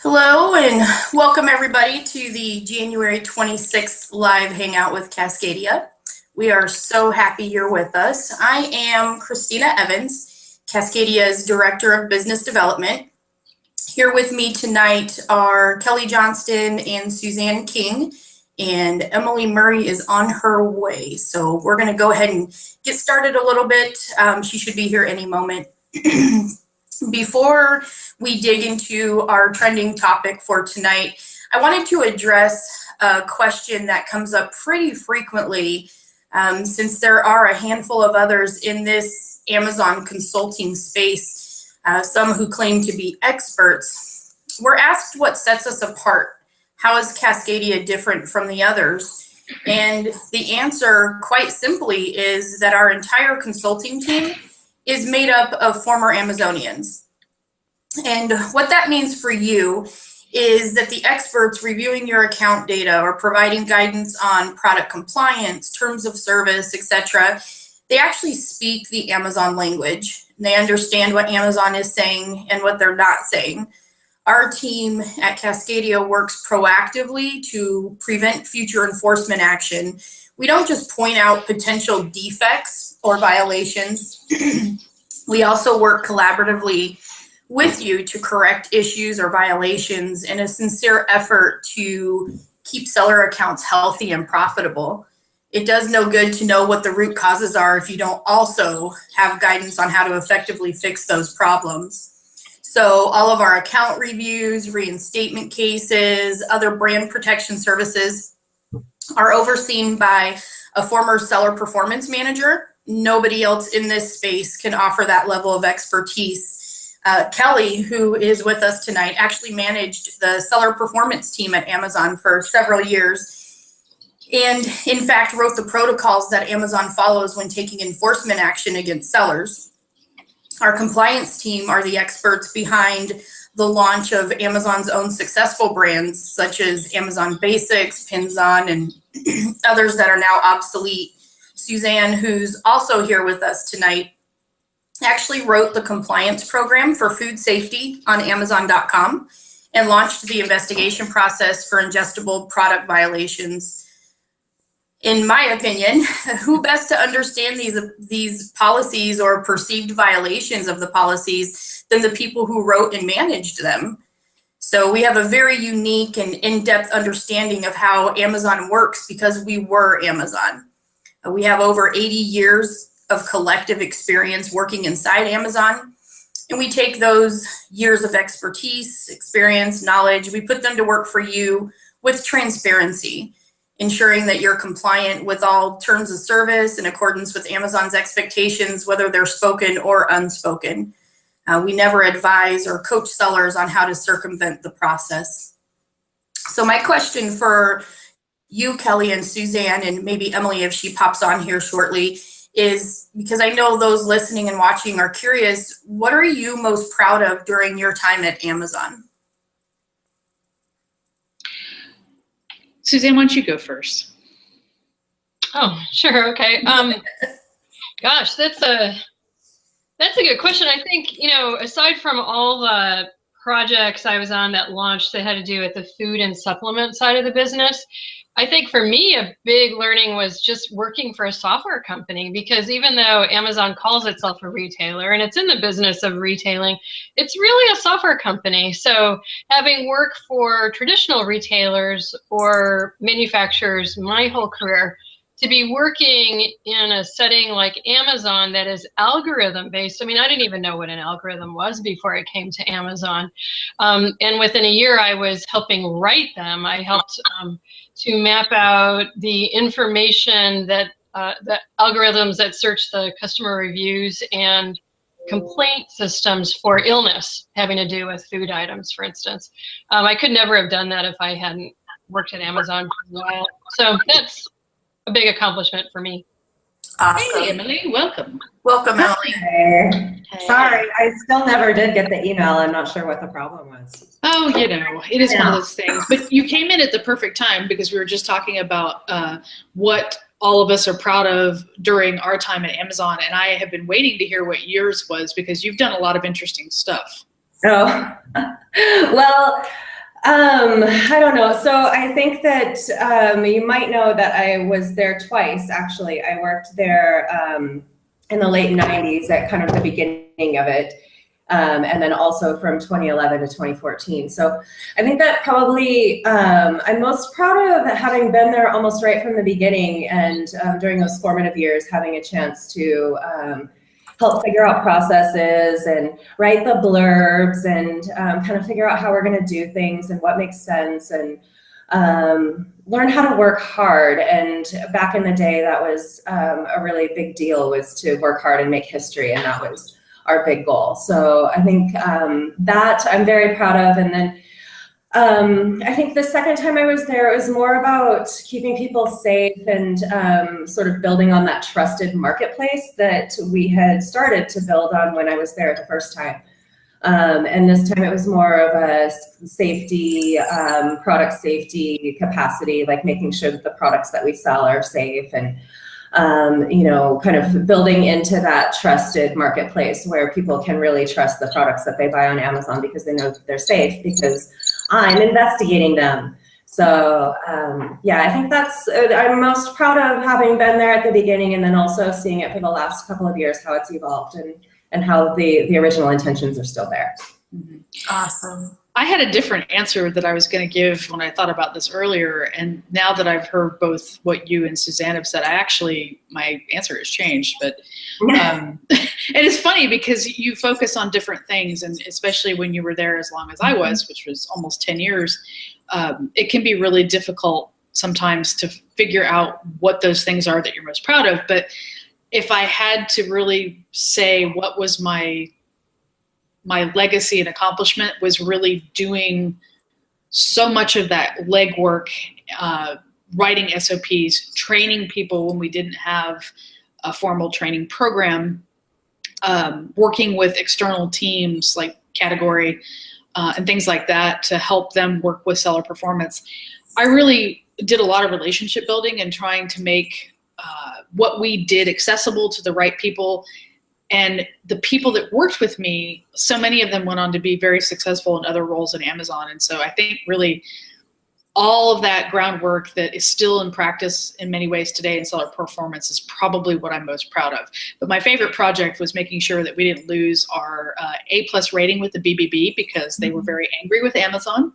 Hello and welcome everybody to the January 26th live Hangout with Cascadia. We are so happy you're with us. I am Christina Evans, Cascadia's Director of Business Development. Here with me tonight are Kelly Johnston and Suzanne King, and Emily Murray is on her way. So we're going to go ahead and get started a little bit. She should be here any moment. Before we dig into our trending topic for tonight, I wanted to address a question that comes up pretty frequently since there are a handful of others in this Amazon consulting space, some who claim to be experts. We're asked what sets us apart. How is Cascadia different from the others? And the answer, quite simply, is that our entire consulting team is made up of former Amazonians. And what that means for you is that the experts reviewing your account data or providing guidance on product compliance, terms of service, etc., they actually speak the Amazon language. They understand what Amazon is saying and what they're not saying. Our team at Cascadia works proactively to prevent future enforcement action. We don't just point out potential defects or violations. We also work collaboratively with you to correct issues or violations in a sincere effort to keep seller accounts healthy and profitable. It does no good to know what the root causes are if you don't also have guidance on how to effectively fix those problems. So all of our account reviews, reinstatement cases, other brand protection services are overseen by a former seller performance manager. Nobody else in this space can offer that level of expertise. Kelly, who is with us tonight, actually managed the seller performance team at Amazon for several years, and in fact wrote the protocols that Amazon follows when taking enforcement action against sellers. Our compliance team are the experts behind the launch of Amazon's own successful brands, such as Amazon Basics, Pinzon, and others that are now obsolete. Suzanne, who's also here with us tonight, actually wrote the compliance program for food safety on Amazon.com and launched the investigation process for ingestible product violations. In my opinion, who best to understand these policies or perceived violations of the policies than the people who wrote and managed them? So we have a very unique and in-depth understanding of how Amazon works because we were Amazon. We have over 80 years of collective experience working inside Amazon, and we take those years of expertise, experience, knowledge, we put them to work for you with transparency, ensuring that you're compliant with all terms of service in accordance with Amazon's expectations, whether they're spoken or unspoken. We never advise or coach sellers on how to circumvent the process. So my question for you, Kelly and Suzanne, and maybe Emily if she pops on here shortly, is because I know those listening and watching are curious, what are you most proud of during your time at Amazon? Suzanne, why don't you go first? Oh, sure. Okay. Gosh, that's a good question. I think, aside from all the projects I was on that launched that had to do with the food and supplement side of the business, I think for me, a big learning was just working for a software company, because even though Amazon calls itself a retailer and it's in the business of retailing, it's really a software company. So having worked for traditional retailers or manufacturers my whole career, to be working in a setting like Amazon that is algorithm based. I mean, I didn't even know what an algorithm was before I came to Amazon. And within a year, I was helping write them. I helped to map out the information that the algorithms that search the customer reviews and complaint systems for illness having to do with food items, for instance. I could never have done that if I hadn't worked at Amazon for a while. So that's a big accomplishment for me. Awesome. Hey, Emily, welcome. Welcome, Emily. Hey. Sorry, I still never did get the email. I'm not sure what the problem was. Oh, it is one of those things. But you came in at the perfect time, because we were just talking about what all of us are proud of during our time at Amazon. And I have been waiting to hear what yours was, because you've done a lot of interesting stuff. Oh, well, I don't know. So I think that you might know that I was there twice, actually. I worked there in the late 90s at kind of the beginning of it. And then also from 2011 to 2014. So I think that probably I'm most proud of having been there almost right from the beginning, and during those formative years, having a chance to help figure out processes and write the blurbs and kind of figure out how we're going to do things and what makes sense, and learn how to work hard. And back in the day, that was a really big deal, was to work hard and make history, and that was our big goal. So I think that I'm very proud of. And then I think the second time I was there, it was more about keeping people safe and sort of building on that trusted marketplace that we had started to build on when I was there the first time. And this time it was more of a safety, product safety capacity, like making sure that the products that we sell are safe, and you know, kind of building into that trusted marketplace where people can really trust the products that they buy on Amazon because they know that they're safe because I'm investigating them. So yeah, I think that's, I'm most proud of having been there at the beginning, and then also seeing it for the last couple of years, how it's evolved and how the original intentions are still there. Awesome. I had a different answer that I was going to give when I thought about this earlier, and now that I've heard both what you and Suzanne have said, my answer has changed. But and it's funny because you focus on different things, and especially when you were there as long as I was, which was almost 10 years, it can be really difficult sometimes to figure out what those things are that you're most proud of. But if I had to really say what was my legacy and accomplishment, was really doing so much of that legwork, writing SOPs, training people when we didn't have a formal training program, working with external teams like Category and things like that to help them work with seller performance. I really did a lot of relationship building and trying to make what we did accessible to the right people. And the people that worked with me, so many of them went on to be very successful in other roles in Amazon. And so I think really all of that groundwork that is still in practice in many ways today in seller performance is probably what I'm most proud of. But my favorite project was making sure that we didn't lose our A+ rating with the BBB, because they were very angry with Amazon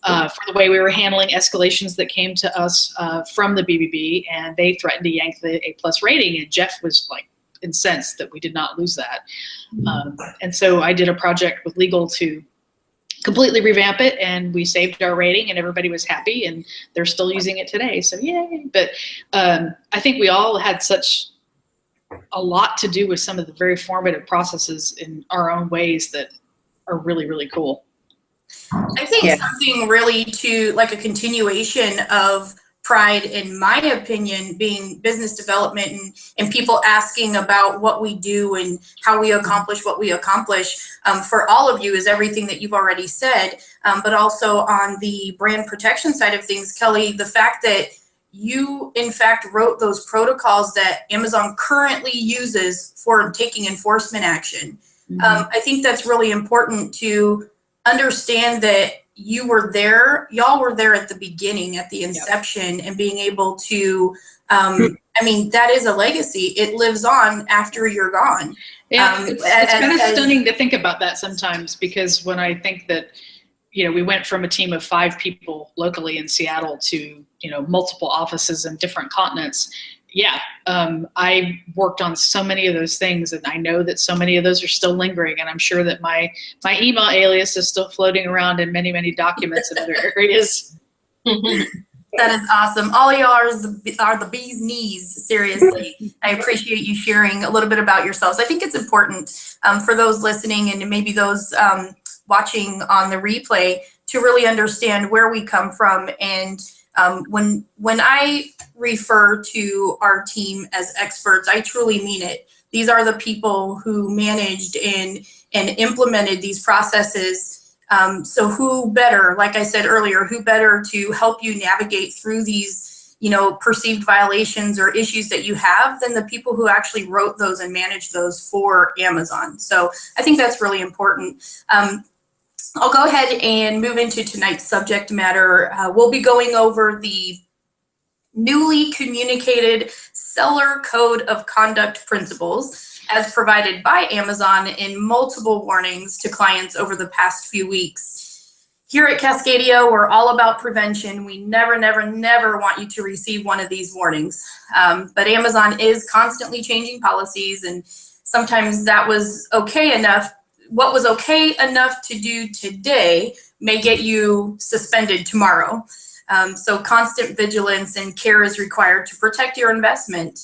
for the way we were handling escalations that came to us from the BBB, and they threatened to yank the A+ rating. And Jeff was like incensed that we did not lose that. And so I did a project with legal to completely revamp it, and we saved our rating, and everybody was happy, and they're still using it today. So yay. But I think we all had such a lot to do with some of the very formative processes in our own ways that are really, really cool. I think something really to like a continuation of pride, in my opinion, being business development and people asking about what we do and how we accomplish what we accomplish for all of you is everything that you've already said, but also on the brand protection side of things, Kelly, the fact that you in fact wrote those protocols that Amazon currently uses for taking enforcement action. I think that's really important to understand that you were there, y'all were there at the beginning, at the inception, and being able to, I mean, that is a legacy. It lives on after you're gone. Yeah, it's kind of stunning to think about that sometimes, because when I think that, you know, we went from a team of 5 people locally in Seattle to, you know, multiple offices in different continents. Yeah, I worked on so many of those things, and I know that so many of those are still lingering, and I'm sure that my email alias is still floating around in many, many documents in other areas. That is awesome. All y'all are the bee's knees, seriously. I appreciate you sharing a little bit about yourselves. I think it's important for those listening and maybe those watching on the replay to really understand where we come from. And when I refer to our team as experts, I truly mean it. These are the people who managed and implemented these processes. So who better, like I said earlier, who better to help you navigate through these, you know, perceived violations or issues that you have than the people who actually wrote those and managed those for Amazon. So I think that's really important. I'll go ahead and move into tonight's subject matter. We'll be going over the newly communicated Seller Code of Conduct Principles as provided by Amazon in multiple warnings to clients over the past few weeks. Here at Cascadia, we're all about prevention. We never, never, never want you to receive one of these warnings. But Amazon is constantly changing policies, and sometimes that was okay enough. What was okay enough to do today may get you suspended tomorrow. So constant vigilance and care is required to protect your investment.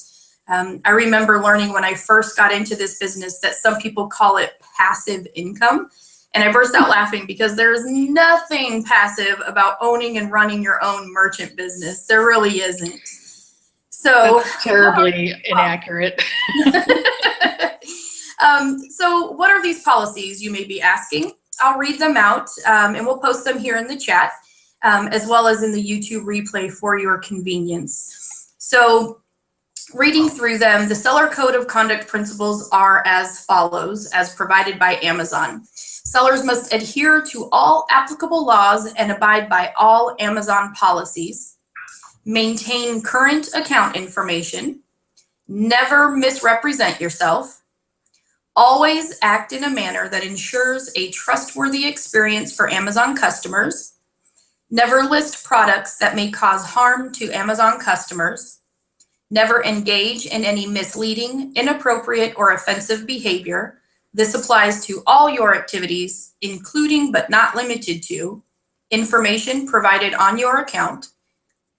I remember learning when I first got into this business that some people call it passive income. And I burst out laughing because there's nothing passive about owning and running your own merchant business. There really isn't. So that's terribly inaccurate. So what are these policies, you may be asking? I'll read them out and we'll post them here in the chat, as well as in the YouTube replay for your convenience. So reading through them, the Seller Code of Conduct Principles are as follows, as provided by Amazon. Sellers must adhere to all applicable laws and abide by all Amazon policies, maintain current account information, never misrepresent yourself, always act in a manner that ensures a trustworthy experience for Amazon customers, never list products that may cause harm to Amazon customers, never engage in any misleading, inappropriate, or offensive behavior. This applies to all your activities, including but not limited to information provided on your account,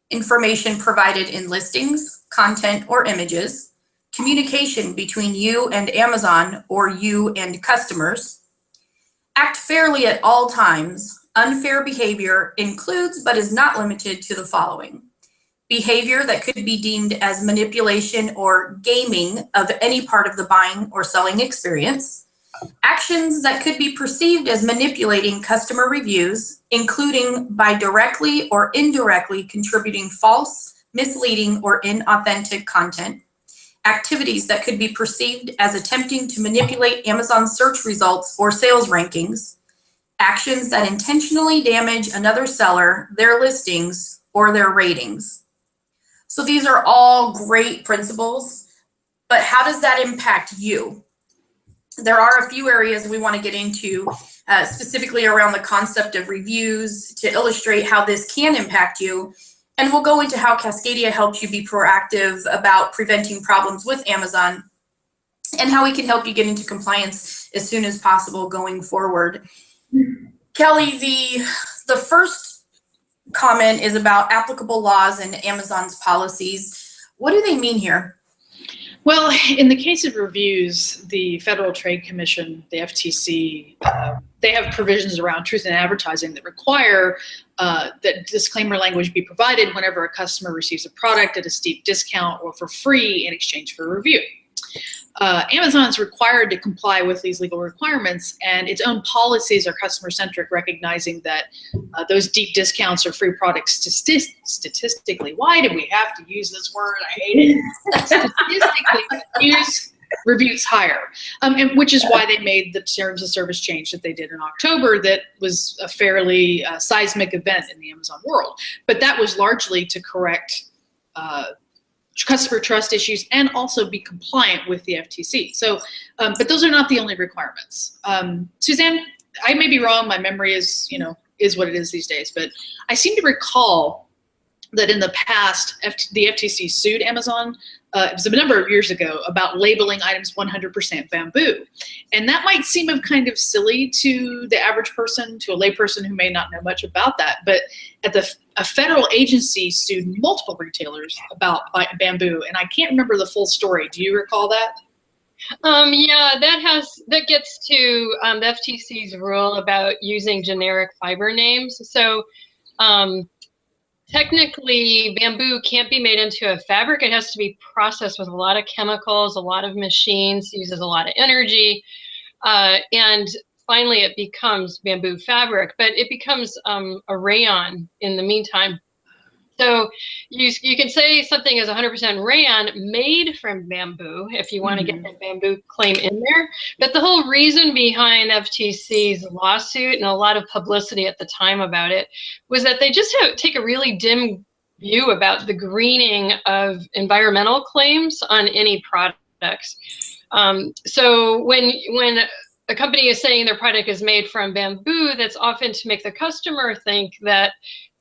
information provided in listings, content, or images, communication between you and Amazon or you and customers. Act fairly at all times. Unfair behavior includes but is not limited to the following: behavior that could be deemed as manipulation or gaming of any part of the buying or selling experience. Actions that could be perceived as manipulating customer reviews, including by directly or indirectly contributing false, misleading, or inauthentic content. Activities that could be perceived as attempting to manipulate Amazon search results or sales rankings. Actions that intentionally damage another seller, their listings, or their ratings. So these are all great principles, but how does that impact you? There are a few areas we want to get into, specifically around the concept of reviews to illustrate how this can impact you. And we'll go into how Cascadia helps you be proactive about preventing problems with Amazon and how we can help you get into compliance as soon as possible going forward. Kelly, the first comment is about applicable laws and Amazon's policies. What do they mean here? Well, in the case of reviews, the Federal Trade Commission, the FTC, they have provisions around truth in advertising that require that disclaimer language be provided whenever a customer receives a product at a steep discount or for free in exchange for a review. Amazon is required to comply with these legal requirements, and its own policies are customer-centric, recognizing that those deep discounts or free products statistically, why do we have to use this word? I hate it. Statistically, use reviews higher, and which is why they made the terms of service change that they did in October. That was a fairly seismic event in the Amazon world, but that was largely to correct customer trust issues and also be compliant with the FTC. So, but those are not the only requirements. Suzanne, I may be wrong. My memory is, is what it is these days, but I seem to recall that in the past, the FTC sued Amazon. It was a number of years ago about labeling items 100% bamboo. And that might seem kind of silly to the average person, to a layperson who may not know much about that. But a federal agency sued multiple retailers about bamboo. And I can't remember the full story. Do you recall that? Yeah, that gets to the FTC's rule about using generic fiber names. So technically, bamboo can't be made into a fabric. It has to be processed with a lot of chemicals, a lot of machines, uses a lot of energy. And finally, it becomes bamboo fabric, but it becomes a rayon in the meantime. So you can say something is 100% rayon made from bamboo if you want to get that bamboo claim in there. But the whole reason behind FTC's lawsuit and a lot of publicity at the time about it was that they just take a really dim view about the greening of environmental claims on any products. So when a company is saying their product is made from bamboo, that's often to make the customer think that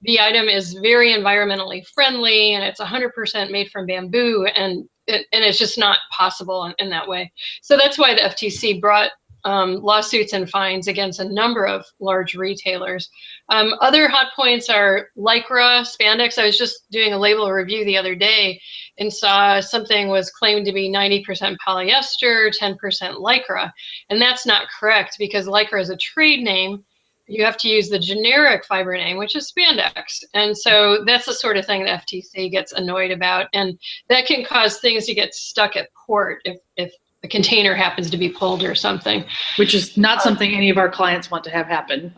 the item is very environmentally friendly and it's 100% made from bamboo, and it's just not possible in that way. So that's why the FTC brought lawsuits and fines against a number of large retailers. Other hot points are Lycra, spandex. I was just doing a label review the other day and saw something was claimed to be 90% polyester, 10% Lycra. And that's not correct, because Lycra is a trade name. You have to use the generic fiber name, which is spandex. And so that's the sort of thing the FTC gets annoyed about. And that can cause things to get stuck at port if a container happens to be pulled or something. Which is not something any of our clients want to have happen.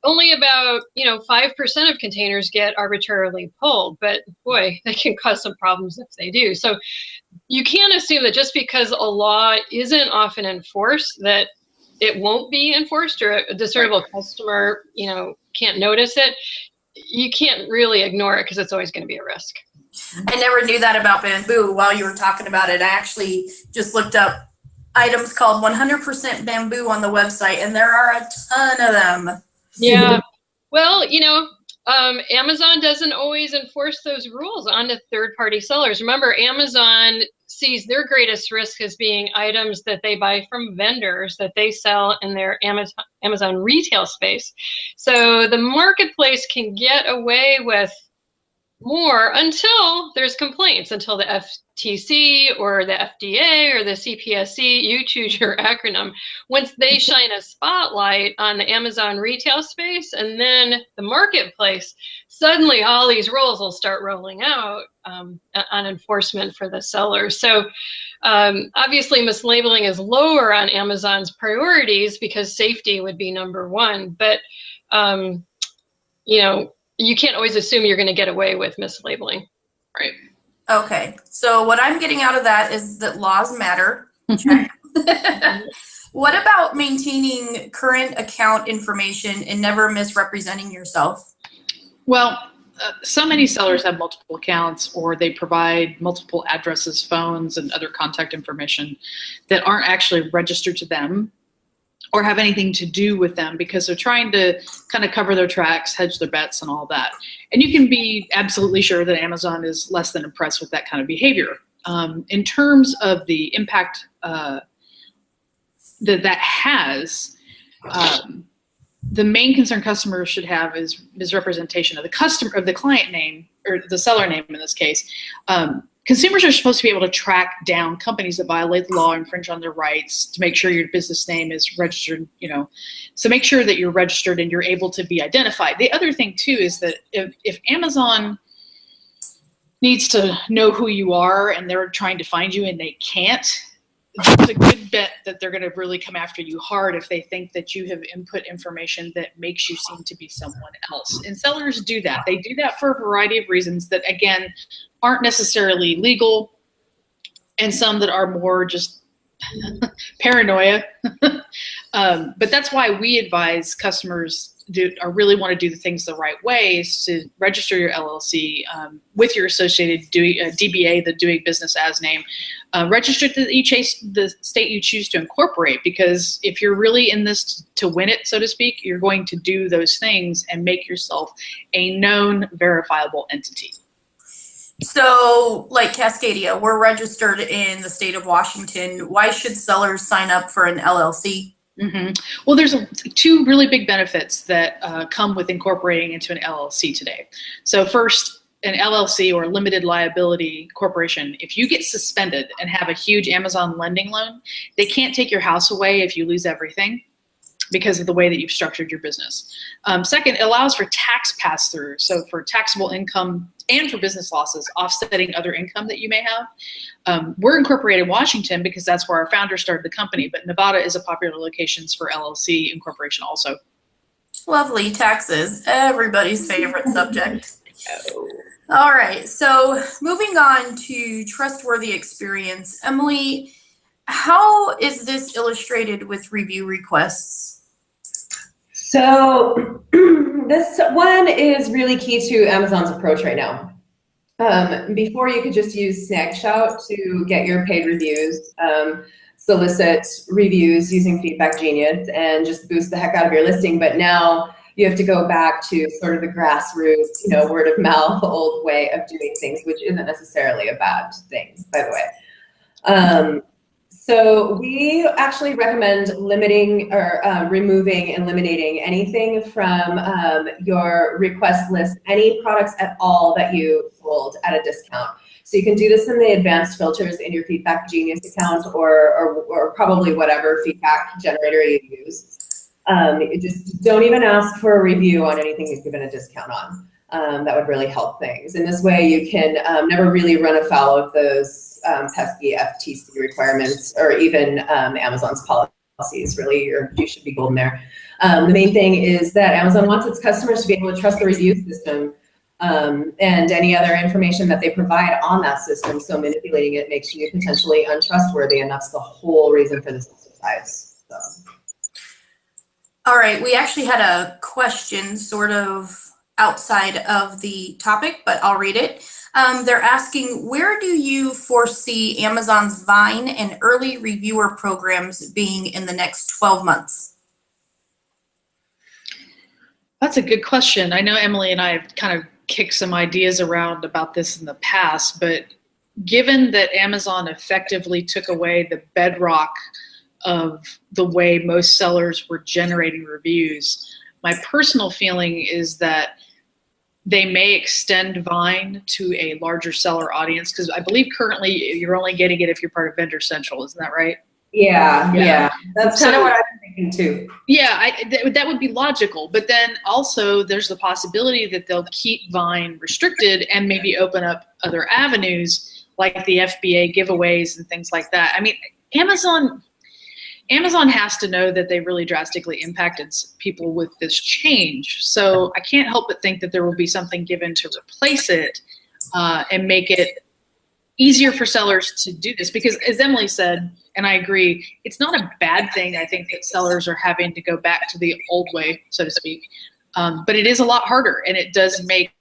Only about 5% of containers get arbitrarily pulled, but boy, that can cause some problems if they do. So you can't assume that just because a law isn't often enforced that it won't be enforced, or a discernible customer can't notice it. You can't really ignore it because it's always going to be a risk. I never knew that about bamboo. While you were talking about it, I actually just looked up items called 100% bamboo on the website, and there are a ton of them. Yeah. Well, Amazon doesn't always enforce those rules onto third-party sellers. Remember, Amazon sees their greatest risk as being items that they buy from vendors that they sell in their Amazon retail space. So the marketplace can get away with more until there's complaints, until the FTC or the FDA or the CPSC, you choose your acronym, once they shine a spotlight on the Amazon retail space and then the marketplace, suddenly all these rules will start rolling out on enforcement for the sellers. So obviously mislabeling is lower on Amazon's priorities because safety would be number one, but you can't always assume you're going to get away with mislabeling. Right. Okay. So what I'm getting out of that is that laws matter. Check. What about maintaining current account information and never misrepresenting yourself? Well, so many sellers have multiple accounts, or they provide multiple addresses, phones, and other contact information that aren't actually registered to them or have anything to do with them, because they're trying to kind of cover their tracks, hedge their bets, and all that. And you can be absolutely sure that Amazon is less than impressed with that kind of behavior. In terms of the impact that has, the main concern customers should have is misrepresentation of the client name, or the seller name in this case. Consumers are supposed to be able to track down companies that violate the law, infringe on their rights, to make sure your business name is registered, so make sure that you're registered and you're able to be identified. The other thing too is that if Amazon needs to know who you are and they're trying to find you and they can't, there's a good bet that they're going to really come after you hard if they think that you have input information that makes you seem to be someone else. And sellers do that. They do that for a variety of reasons that, again, aren't necessarily legal, and some that are more just paranoia. But that's why we advise customers really want to do the things the right way, is to register your LLC with your associated DBA, the doing business as name. Register to the state you choose to incorporate, because if you're really in this to win it, so to speak, you're going to do those things and make yourself a known, verifiable entity. So, like Cascadia, we're registered in the state of Washington. Why should sellers sign up for an LLC? Mm-hmm. Well, there's two really big benefits that come with incorporating into an LLC today. So first, an LLC, or limited liability corporation, if you get suspended and have a huge Amazon lending loan, they can't take your house away if you lose everything, because of the way that you've structured your business. Second, it allows for tax pass-through, so for taxable income and for business losses, offsetting other income that you may have. We're incorporated in Washington because that's where our founder started the company, but Nevada is a popular location for LLC incorporation also. Lovely, taxes, everybody's favorite subject. All right, so moving on to Trustworthy Experience. Emily, how is this illustrated with review requests? So this one is really key to Amazon's approach right now. Before you could just use Snagshout to get your paid reviews, solicit reviews using Feedback Genius and just boost the heck out of your listing. But now you have to go back to sort of the grassroots, word of mouth, old way of doing things, which isn't necessarily a bad thing, by the way. So we actually recommend limiting or removing and eliminating anything from your request list, any products at all that you sold at a discount. So you can do this in the advanced filters in your Feedback Genius account or probably whatever feedback generator you use. Just don't even ask for a review on anything you've given a discount on. That would really help things. In this way, you can never really run afoul of those pesky FTC requirements or even Amazon's policies. Really, you should be golden there. The main thing is that Amazon wants its customers to be able to trust the review system and any other information that they provide on that system. So manipulating it makes you potentially untrustworthy, and that's the whole reason for this exercise. So. All right, we actually had a question sort of outside of the topic, but I'll read it. They're asking, where do you foresee Amazon's Vine and early reviewer programs being in the next 12 months? That's a good question. I know Emily and I have kind of kicked some ideas around about this in the past, but given that Amazon effectively took away the bedrock of the way most sellers were generating reviews, my personal feeling is that they may extend Vine to a larger seller audience, because I believe currently you're only getting it if you're part of Vendor Central. Isn't that right? Yeah. That's kind of what I'm thinking too. Yeah, that would be logical. But then also there's the possibility that they'll keep Vine restricted and maybe open up other avenues like the FBA giveaways and things like that. I mean, Amazon has to know that they really drastically impacted people with this change. So I can't help but think that there will be something given to replace it and make it easier for sellers to do this. Because as Emily said, and I agree, it's not a bad thing, I think, that sellers are having to go back to the old way, so to speak. But it is a lot harder, and it does make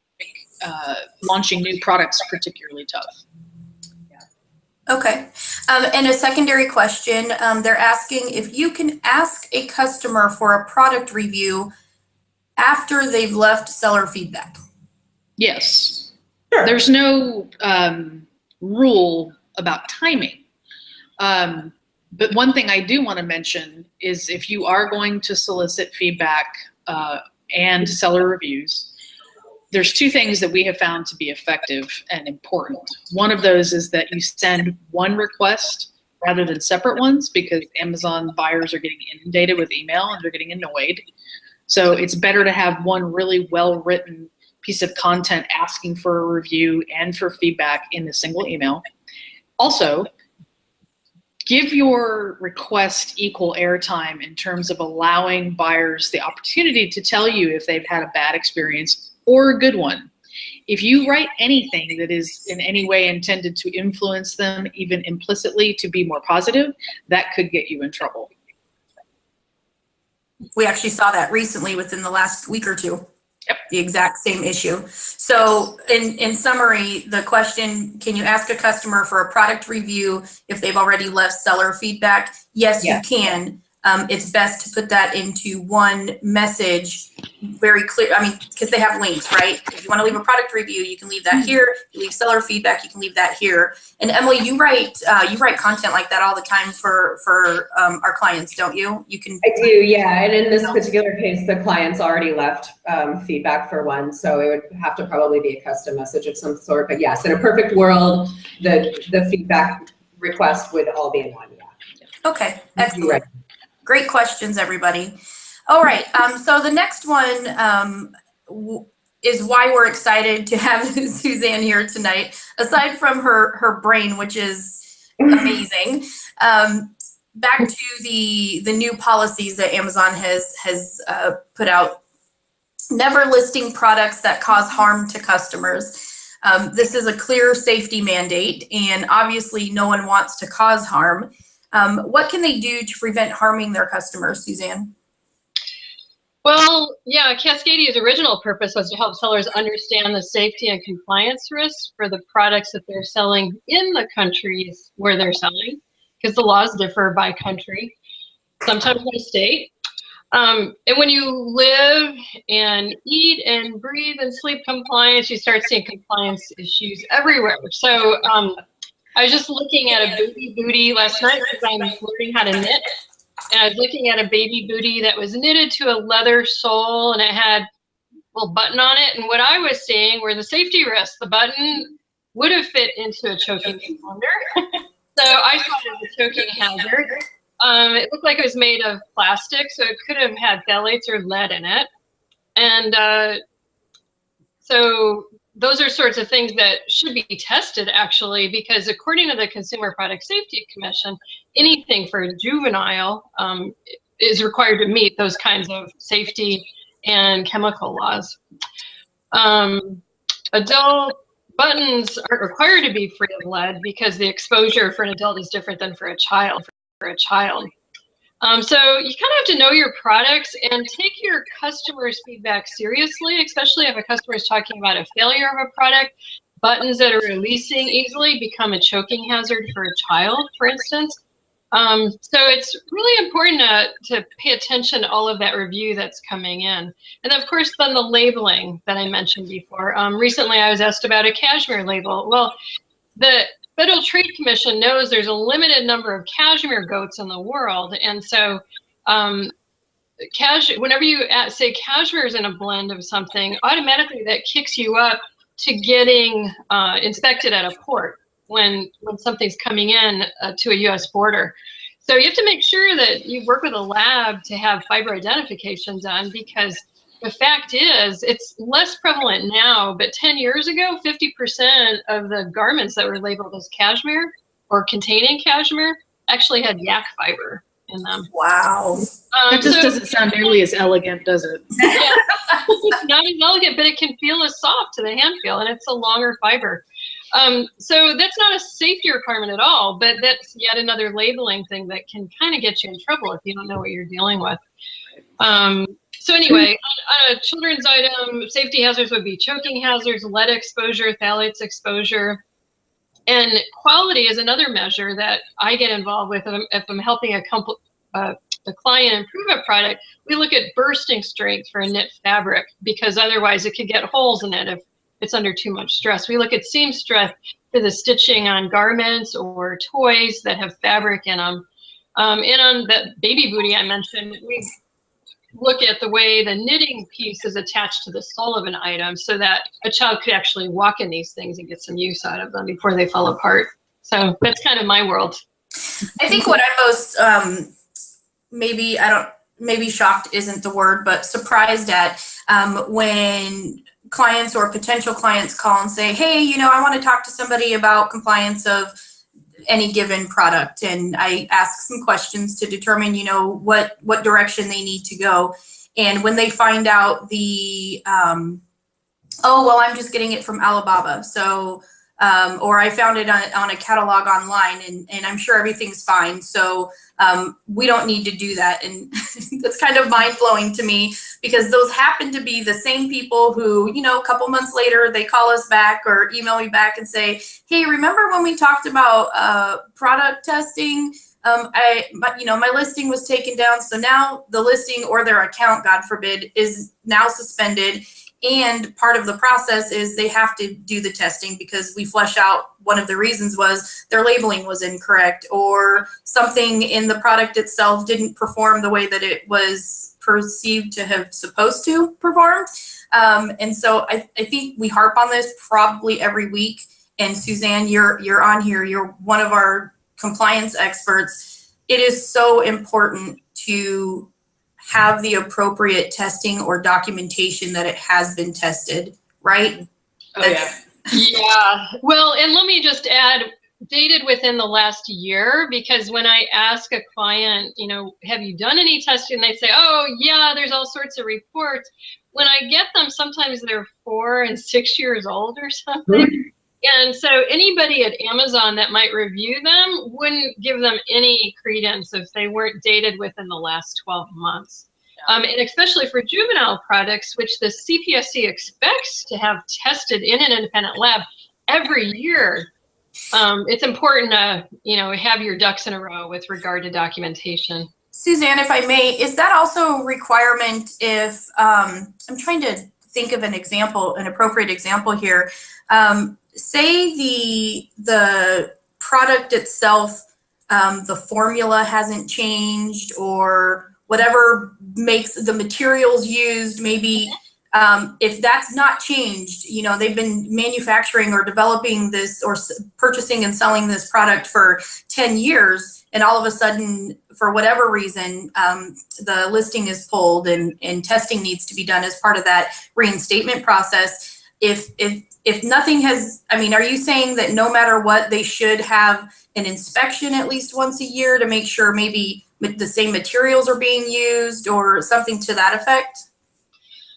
launching new products particularly tough. Okay, and a secondary question, they're asking if you can ask a customer for a product review after they've left seller feedback. Yes. Sure. There's no rule about timing. But one thing I do want to mention is if you are going to solicit feedback and seller reviews, there's two things that we have found to be effective and important. One of those is that you send one request rather than separate ones, because Amazon buyers are getting inundated with email and they're getting annoyed. So it's better to have one really well-written piece of content asking for a review and for feedback in a single email. Also, give your request equal airtime in terms of allowing buyers the opportunity to tell you if they've had a bad experience or a good one. If you write anything that is in any way intended to influence them, even implicitly, to be more positive, that could get you in trouble. We actually saw that recently within the last week or two. Yep. The exact same issue. So in summary, the question, can you ask a customer for a product review if they've already left seller feedback? Yes, you can. It's best to put that into one message, very clear. I mean, because they have links, right? If you want to leave a product review, you can leave that here. You leave seller feedback, you can leave that here. And Emily, you write content like that all the time for our clients, don't you? You can. I do, yeah. And in this particular case, the client's already left feedback for one, so it would have to probably be a custom message of some sort. But yes, in a perfect world, the feedback request would all be in one. Yeah. Okay, excellent. Great questions, everybody. All right, so the next one is why we're excited to have Suzanne here tonight. Aside from her brain, which is amazing, back to the new policies that Amazon has put out never listing products that cause harm to customers. This is a clear safety mandate, and obviously no one wants to cause harm. What can they do to prevent harming their customers, Suzanne? Well, yeah, Cascadia's original purpose was to help sellers understand the safety and compliance risks for the products that they're selling in the countries where they're selling, because the laws differ by country, sometimes by state. And when you live and eat and breathe and sleep compliance, you start seeing compliance issues everywhere. So I was just looking at a baby booty last night because I'm learning how to knit. And I was looking at a baby booty that was knitted to a leather sole, and it had a little button on it. And what I was seeing were the safety risks. The button would have fit into a choking cylinder. So I saw it as a choking hazard. It looked like it was made of plastic, so it could have had phthalates or lead in it. And so those are sorts of things that should be tested, actually, because according to the Consumer Product Safety Commission, anything for a juvenile is required to meet those kinds of safety and chemical laws. Adult buttons aren't required to be free of lead because the exposure for an adult is different than for a child. So you kind of have to know your products and take your customers' feedback seriously, especially if a customer is talking about a failure of a product. Buttons that are releasing easily become a choking hazard for a child, for instance. So it's really important to pay attention to all of that review that's coming in. And of course, then the labeling that I mentioned before. Recently, I was asked about a cashmere label. Well, the Federal Trade Commission knows there's a limited number of cashmere goats in the world. And so whenever you say cashmere is in a blend of something, automatically that kicks you up to getting inspected at a port when something's coming in to a U.S. border. So you have to make sure that you work with a lab to have fiber identification done, because the fact is, it's less prevalent now, but 10 years ago, 50% of the garments that were labeled as cashmere or containing cashmere actually had yak fiber in them. Wow. That just doesn't sound nearly as elegant, does it? Yeah. It's not as elegant, but it can feel as soft to the hand feel, and it's a longer fiber. So that's not a safety requirement at all, but that's yet another labeling thing that can kind of get you in trouble if you don't know what you're dealing with. So anyway, on a children's item, safety hazards would be choking hazards, lead exposure, phthalates exposure. And quality is another measure that I get involved with if I'm helping a client improve a product. We look at bursting strength for a knit fabric, because otherwise it could get holes in it if it's under too much stress. We look at seam strength for the stitching on garments or toys that have fabric in them. And on that baby booty I mentioned, we look at the way the knitting piece is attached to the sole of an item so that a child could actually walk in these things and get some use out of them before they fall apart. So that's kind of my world. I think what I'm most maybe shocked isn't the word, but surprised at when clients or potential clients call and say, hey, I want to talk to somebody about compliance of any given product, and I ask some questions to determine, what direction they need to go. And when they find out the, oh, well, I'm just getting it from Alibaba, so, or I found it on a catalog online, and I'm sure everything's fine, so we don't need to do that. And that's kind of mind-blowing to me, because those happen to be the same people who, a couple months later, they call us back or email me back and say, hey, remember when we talked about product testing? My listing was taken down, so now the listing or their account, God forbid, is now suspended. And part of the process is they have to do the testing, because we flesh out one of the reasons was their labeling was incorrect, or something in the product itself didn't perform the way that it was perceived to have supposed to perform. And so I think we harp on this probably every week. And Suzanne, you're on here. You're one of our compliance experts. It is so important to have the appropriate testing or documentation that it has been tested, right? Oh, yeah. Yeah. Well, and let me just add, dated within the last year, because when I ask a client, have you done any testing? They say, oh, yeah, there's all sorts of reports. when I get them, sometimes they're 4 and 6 years old or something. And so anybody at Amazon that might review them wouldn't give them any credence if they weren't dated within the last 12 months. And especially for juvenile products, which the CPSC expects to have tested in an independent lab every year, it's important to, you know, have your ducks in a row with regard to documentation. Suzanne, if I may, is that also a requirement if, I'm trying to think of an example, an appropriate example here. Say the product itself, the formula hasn't changed, or whatever makes the materials used, maybe if that's not changed, you know, they've been manufacturing or developing this or purchasing and selling this product for 10 years, and all of a sudden, for whatever reason, the listing is pulled and testing needs to be done as part of that reinstatement process. If nothing has, I mean, are you saying that no matter what, they should have an inspection at least once a year to make sure maybe the same materials are being used or something to that effect?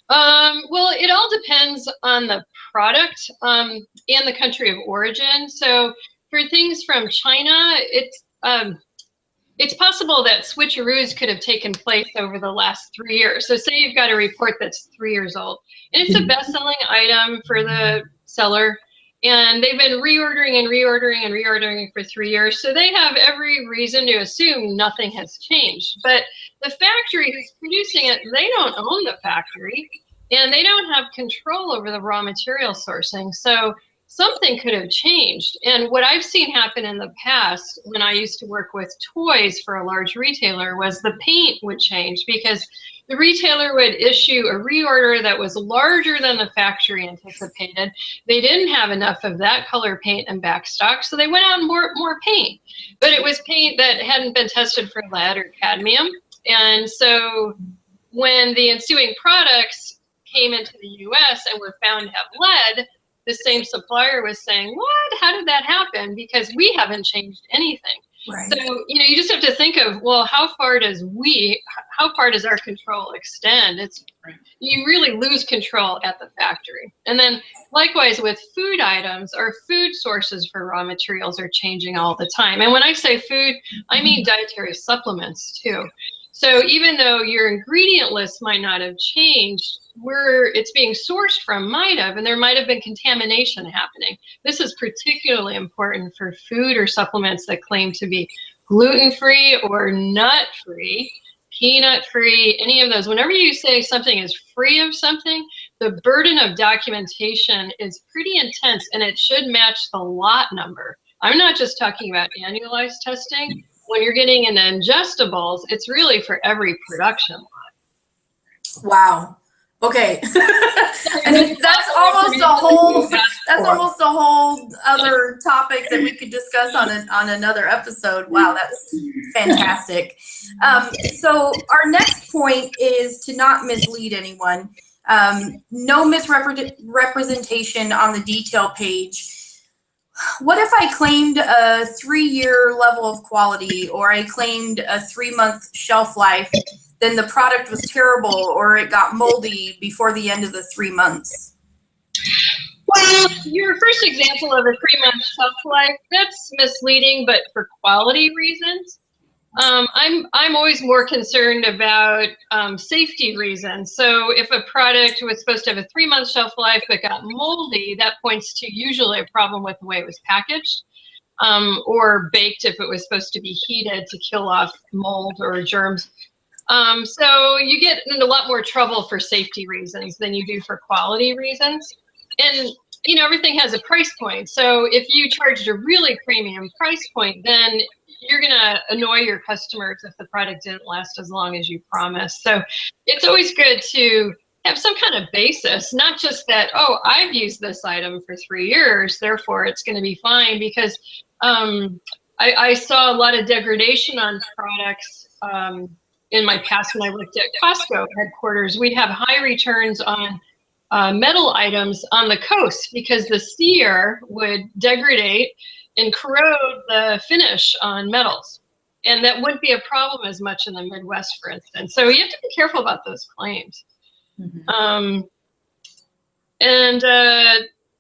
Well, it all depends on the product and the country of origin. So for things from China, it's possible that switcheroos could have taken place over the last 3 years. So say you've got a report that's 3 years old, and it's a best-selling item for the seller, and they've been reordering and reordering and reordering for 3 years. So they have every reason to assume nothing has changed. But the factory who's producing it, they don't own the factory, and they don't have control over the raw material sourcing. So something could have changed. And what I've seen happen in the past when I used to work with toys for a large retailer was the paint would change, because the retailer would issue a reorder that was larger than the factory anticipated. They didn't have enough of that color paint in back stock, so they went out and bought more paint. But it was paint that hadn't been tested for lead or cadmium. And so when the ensuing products came into the US and were found to have lead, the same supplier was saying, what? How did that happen? Because we haven't changed anything. Right. So, you know, you just have to think of, well, how far does our control extend? You really lose control at the factory. And then likewise with food items, our food sources for raw materials are changing all the time. And when I say food, I mean dietary supplements too. So even though your ingredient list might not have changed, where it's being sourced from might have, and there might have been contamination happening. This is particularly important for food or supplements that claim to be gluten-free or nut-free, peanut-free, any of those. Whenever you say something is free of something, the burden of documentation is pretty intense, and it should match the lot number. I'm not just talking about annualized testing. When you're getting into ingestibles, it's really for every production lot. Wow. Okay. And that's almost a whole other topic that we could discuss on another episode. Wow, that's fantastic. So our next point is to not mislead anyone. No misrepresentation on the detail page. What if I claimed a 3-year level of quality, or I claimed a 3-month shelf life, then the product was terrible or it got moldy before the end of the 3 months? Well, your first example of a 3-month shelf life, that's misleading, but for quality reasons. I'm always more concerned about safety reasons. So if a product was supposed to have a 3-month shelf life but got moldy, that points to usually a problem with the way it was packaged, or baked if it was supposed to be heated to kill off mold or germs. So you get in a lot more trouble for safety reasons than you do for quality reasons. And you know, everything has a price point. So if you charged a really premium price point, then you're going to annoy your customers if the product didn't last as long as you promised. So it's always good to have some kind of basis, not just that, oh, I've used this item for 3 years, therefore it's going to be fine. Because I saw a lot of degradation on products in my past when I worked at Costco headquarters. We'd have high returns on metal items on the coast because the sear would degrade and corrode the finish on metals. And that wouldn't be a problem as much in the Midwest, for instance. So you have to be careful about those claims. Mm-hmm.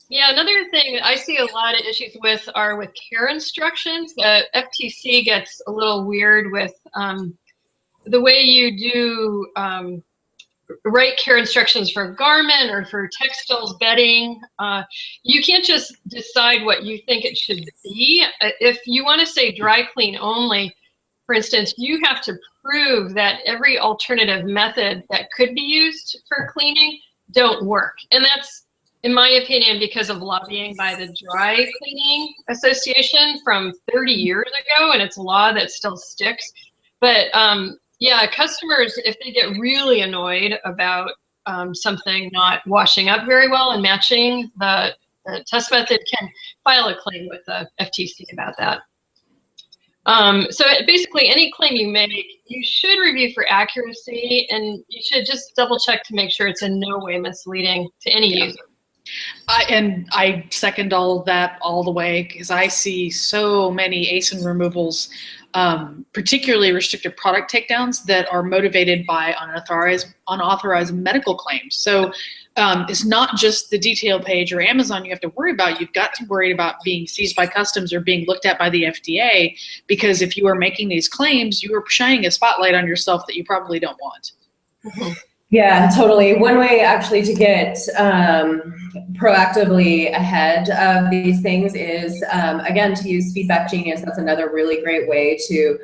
Yeah, another thing I see a lot of issues with are with care instructions. The FTC gets a little weird with the way you do write care instructions for a garment or for textiles, bedding. You can't just decide what you think it should be. If you want to say dry clean only, for instance, you have to prove that every alternative method that could be used for cleaning don't work. And that's, in my opinion, because of lobbying by the Dry Cleaning Association from 30 years ago, and it's a law that still sticks. But yeah, customers, if they get really annoyed about something not washing up very well and matching the test method, can file a claim with the FTC about that. So basically, any claim you make, you should review for accuracy, and you should just double check to make sure it's in no way misleading to any user. I second all of that all the way, because I see so many ASIN removals, particularly restricted product takedowns, that are motivated by unauthorized medical claims. So it's not just the detail page or Amazon you have to worry about. You've got to worry about being seized by customs or being looked at by the FDA, because if you are making these claims, you are shining a spotlight on yourself that you probably don't want. Mm-hmm. Yeah, totally. One way actually to get proactively ahead of these things is, again, to use Feedback Genius. That's another really great way to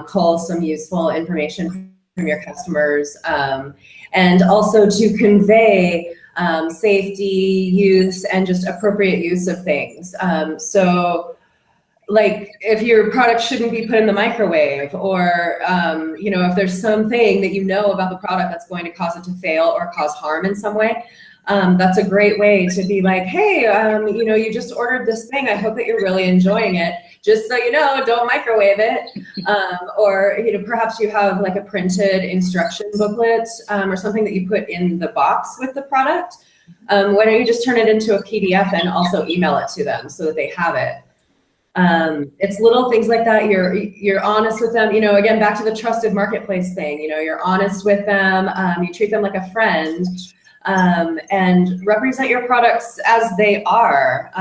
cull some useful information from your customers, and also to convey safety, use, and just appropriate use of things. So, like, if your product shouldn't be put in the microwave, or you know, if there's something that you know about the product that's going to cause it to fail or cause harm in some way, that's a great way to be like, hey, you know, you just ordered this thing. I hope that you're really enjoying it. Just so you know, don't microwave it. Or, you know, perhaps you have like a printed instruction booklet or something that you put in the box with the product. Why don't you just turn it into a PDF and also email it to them so that they have it? It's little things like that. You're honest with them. You know, again, back to the trusted marketplace thing. You know, you're honest with them. You treat them like a friend, and represent your products as they are.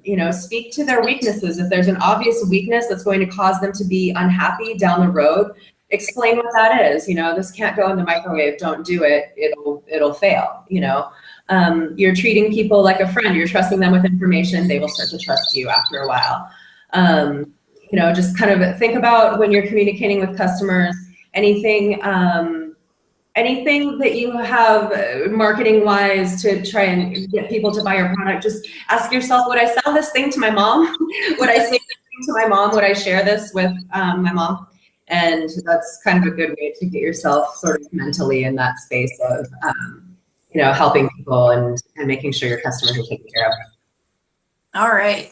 You know, speak to their weaknesses. If there's an obvious weakness that's going to cause them to be unhappy down the road, explain what that is. You know, this can't go in the microwave. Don't do it. It'll fail. You know. You're treating people like a friend. You're trusting them with information. They will start to trust you after a while. You know, just kind of think about when you're communicating with customers, anything that you have marketing wise to try and get people to buy your product. Just ask yourself, would I sell this thing to my mom? Would I say this thing to my mom? Would I share this with my mom? And that's kind of a good way to get yourself sort of mentally in that space of, you know, helping people and making sure your customers are taken care of. All right.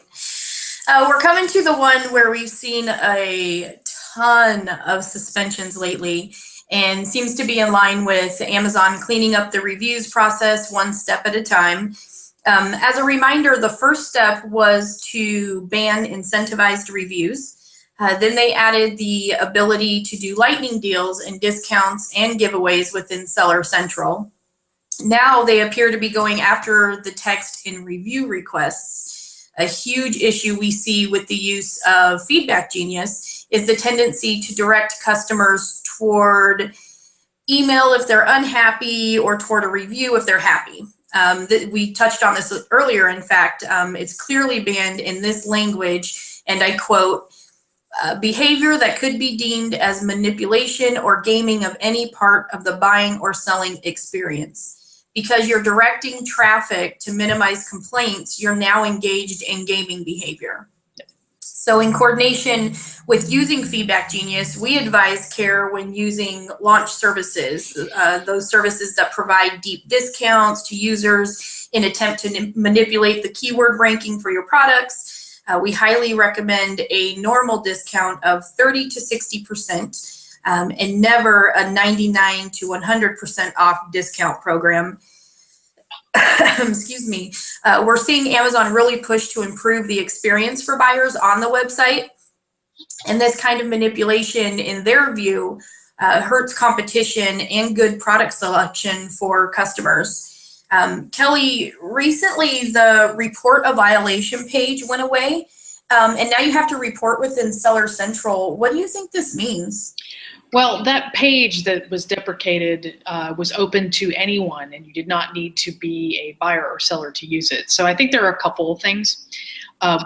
We're coming to the one where we've seen a ton of suspensions lately, and seems to be in line with Amazon cleaning up the reviews process one step at a time. As a reminder, the first step was to ban incentivized reviews. Then they added the ability to do lightning deals and discounts and giveaways within Seller Central. Now they appear to be going after the text in review requests. A huge issue we see with the use of Feedback Genius is the tendency to direct customers toward email if they're unhappy or toward a review if they're happy. We touched on this earlier. In fact, it's clearly banned in this language, and I quote, behavior that could be deemed as manipulation or gaming of any part of the buying or selling experience. Because you're directing traffic to minimize complaints, you're now engaged in gaming behavior. So in coordination with using Feedback Genius, we advise care when using launch services, those services that provide deep discounts to users in attempt to manipulate the keyword ranking for your products. We highly recommend a normal discount of 30 to 60%. And never a 99 to 100% off discount program. Excuse me. We're seeing Amazon really push to improve the experience for buyers on the website. And this kind of manipulation, in their view, hurts competition and good product selection for customers. Kelly, recently the report a violation page went away, and now you have to report within Seller Central. What do you think this means? Well, that page that was deprecated was open to anyone, and you did not need to be a buyer or seller to use it. So I think there are a couple of things.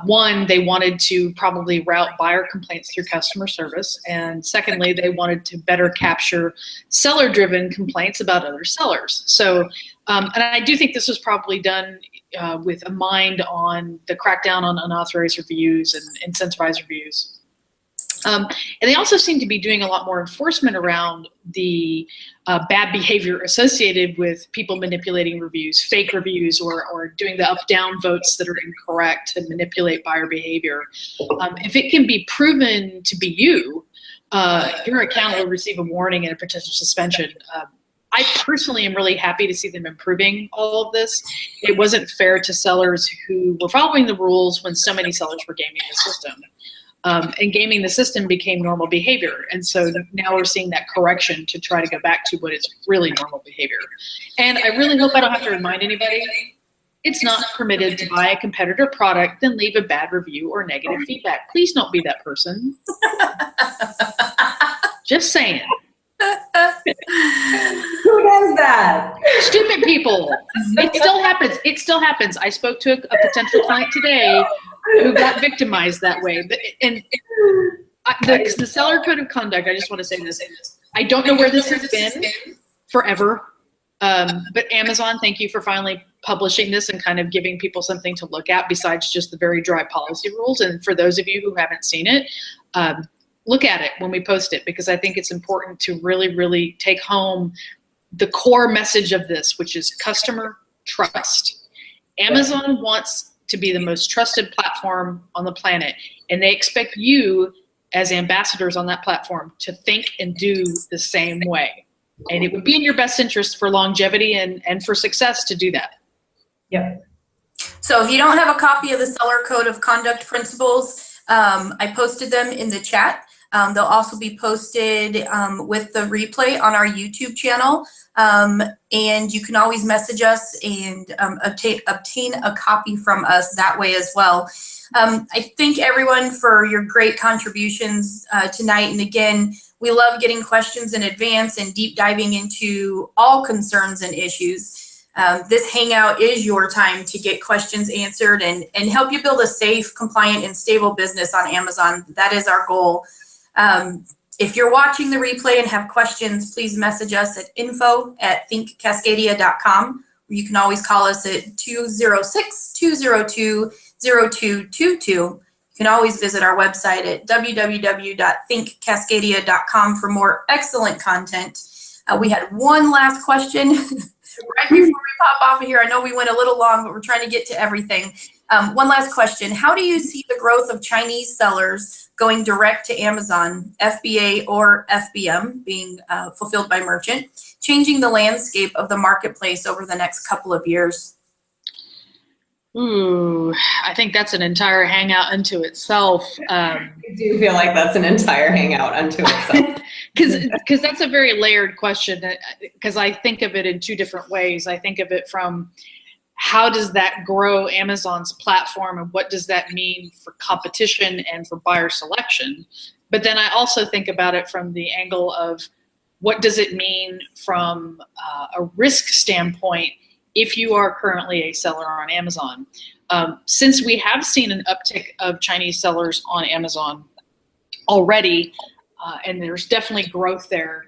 One, they wanted to probably route buyer complaints through customer service. And secondly, they wanted to better capture seller-driven complaints about other sellers. So, and I do think this was probably done with a mind on the crackdown on unauthorized reviews and incentivized reviews. And they also seem to be doing a lot more enforcement around the bad behavior associated with people manipulating reviews, fake reviews, or doing the up-down votes that are incorrect to manipulate buyer behavior. If it can be proven to be you, your account will receive a warning and a potential suspension. I personally am really happy to see them improving all of this. It wasn't fair to sellers who were following the rules when so many sellers were gaming the system. And gaming the system became normal behavior. And so now we're seeing that correction to try to go back to what is really normal behavior. And I really hope I don't have to remind anybody, it's not permitted to buy a competitor product, then leave a bad review or negative feedback. Please don't be that person. Just saying. Who does that? Stupid people. It still happens. It still happens. I spoke to a potential client today who got victimized that way. But the seller code of conduct, I just want to say this. I don't know where this has been forever. But Amazon, thank you for finally publishing this and kind of giving people something to look at besides just the very dry policy rules. And for those of you who haven't seen it, look at it when we post it, because I think it's important to really, really take home the core message of this, which is customer trust. Amazon wants to be the most trusted platform on the planet, and they expect you as ambassadors on that platform to think and do the same way. And it would be in your best interest for longevity and for success to do that. Yep. So if you don't have a copy of the Seller Code of Conduct Principles, I posted them in the chat. They'll also be posted with the replay on our YouTube channel. And you can always message us and obtain a copy from us that way as well. I thank everyone for your great contributions tonight. And again, we love getting questions in advance and deep diving into all concerns and issues. This Hangout is your time to get questions answered and help you build a safe, compliant, and stable business on Amazon. That is our goal. If you're watching the replay and have questions, please message us at info@thinkcascadia.com. You can always call us at 206-202-0222. You can always visit our website at www.thinkcascadia.com for more excellent content. We had one last question right before we pop off of here. I know we went a little long, but we're trying to get to everything. One last question. How do you see the growth of Chinese sellers going direct to Amazon, FBA or FBM, being fulfilled by merchant, changing the landscape of the marketplace over the next couple of years? Ooh, I think that's an entire hangout unto itself. I do feel like that's an entire hangout unto itself. Because that's a very layered question, because I think of it in two different ways. I think of it from how does that grow Amazon's platform and what does that mean for competition and for buyer selection? But then I also think about it from the angle of what does it mean from a risk standpoint if you are currently a seller on Amazon. Since we have seen an uptick of Chinese sellers on Amazon already, and there's definitely growth there,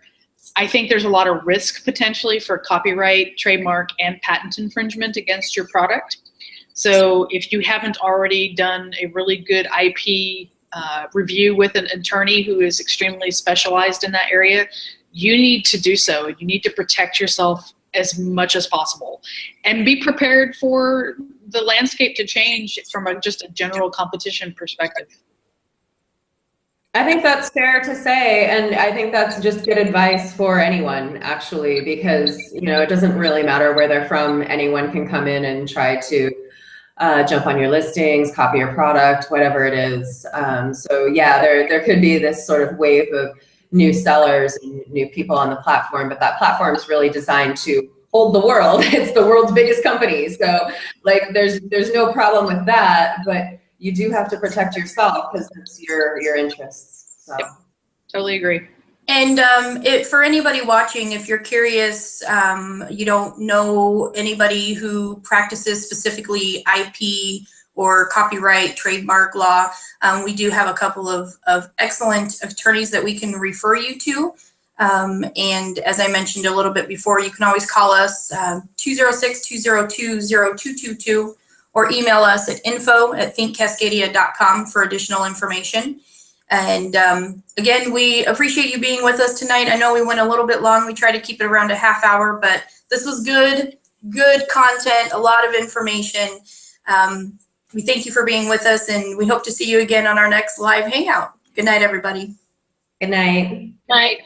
I think there's a lot of risk potentially for copyright, trademark, and patent infringement against your product. So if you haven't already done a really good IP review with an attorney who is extremely specialized in that area, you need to do so. You need to protect yourself as much as possible and be prepared for the landscape to change from just a general competition perspective. I think that's fair to say, and I think that's just good advice for anyone, actually, because it doesn't really matter where they're from. Anyone can come in and try to jump on your listings, copy your product, whatever it is. So yeah, there could be this sort of wave of new sellers and new people on the platform, but that platform is really designed to hold the world. It's the world's biggest company. So like there's no problem with that, but you do have to protect yourself because it's your interests. So. Yep. Totally agree. And for anybody watching, if you're curious, you don't know anybody who practices specifically IP or copyright, trademark law, we do have a couple of excellent attorneys that we can refer you to. And as I mentioned a little bit before, you can always call us 206-202-0222 or email us at info@thinkcascadia.com for additional information. And again, we appreciate you being with us tonight. I know we went a little bit long. We try to keep it around a half hour, but this was good content, a lot of information. We thank you for being with us, and we hope to see you again on our next live Hangout. Good night, everybody. Good night. Night.